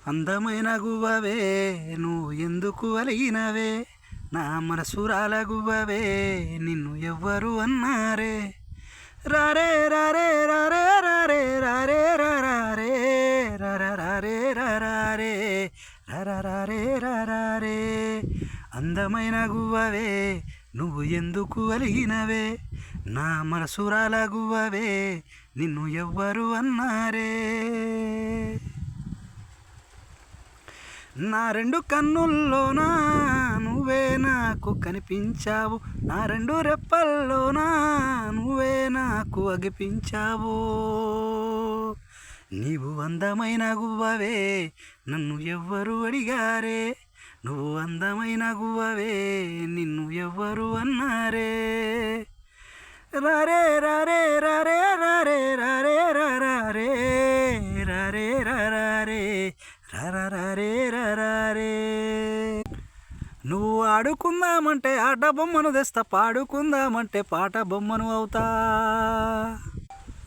అందమైన గువ్వవే నువ్వు ఎందుకు అలిగినవే, నా మనసురాల గువ్వవే నిన్ను ఎవ్వరు అన్నారే. రారే రారే రారే రారే రారే రారే రారే రారే రారే రారే. అందమైన గువ్వవే నువ్వు ఎందుకు అలిగినవే, నా మనసురాల గువ్వవే నిన్ను ఎవ్వరు అన్నారే. నా రెండు కన్నుల్లోనా నువ్వే నాకు కనిపించావు, నా రెండు రెప్పల్లోనా నువ్వే నాకు అగిపించావు. నీవు అందమైన గువ్వవే నన్ను ఎవ్వరు అడిగారే, నువ్వు అందమైన గువ్వవే నిన్ను ఎవ్వరు అన్నారే. రారే రారే రారే రారే రారే రారే రారే రారే రారే రారే. నువ్వు ఆడుకుందామంటే ఆట బొమ్మను తెస్తా, పాడుకుందామంటే పాట బొమ్మను అవుతా.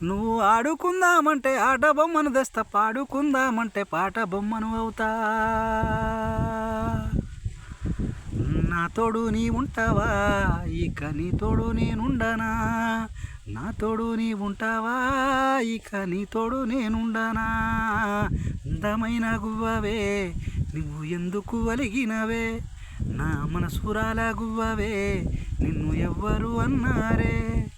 నువ్వు ఆడుకుందామంటే ఆట బొమ్మను తెస్తా, పాడుకుందామంటే పాట బొమ్మను అవుతా. నా తోడు నీ ఉంటావా, ఇక నీ తోడు నేనుండనా, నా తోడు నీ ఉంటావా, ఇక నీ తోడు నేనుండనా. అందమైన గువ్వవే నువ్వు ఎందుకు అలిగినవే, నా మనసురాల గువ్వవే నిన్ను ఎవ్వరు అన్నారే.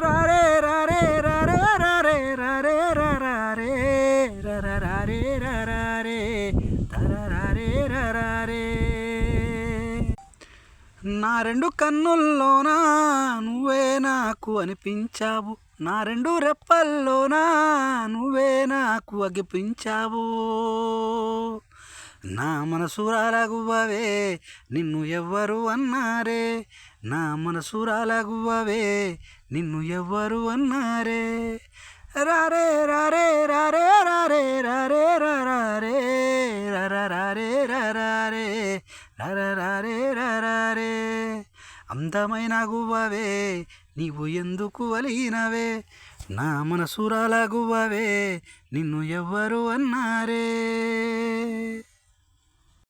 రారే రారే రారే రారే రారే రారే రారే రారే రారే రారే. నా రెండు కన్నుల్లోనా నువ్వే నాకు అనిపించావు, నా రెండు రెప్పల్లోనా నువ్వే నాకు అగిపించావు. నా మనసురాల గువ్వవే నిన్ను ఎవ్వరు అన్నారే, నా మనసురాల గువ్వవే నిన్ను ఎవ్వరు అన్నారే. రారే రారే రారే రారే రారే రారే రారే రారే రారే రారే. అందమైన గువ్వవే నీవు ఎందుకు అలిగినవే, నా మనసురాల గువ్వవే నిన్ను ఎవ్వరు అన్నారే.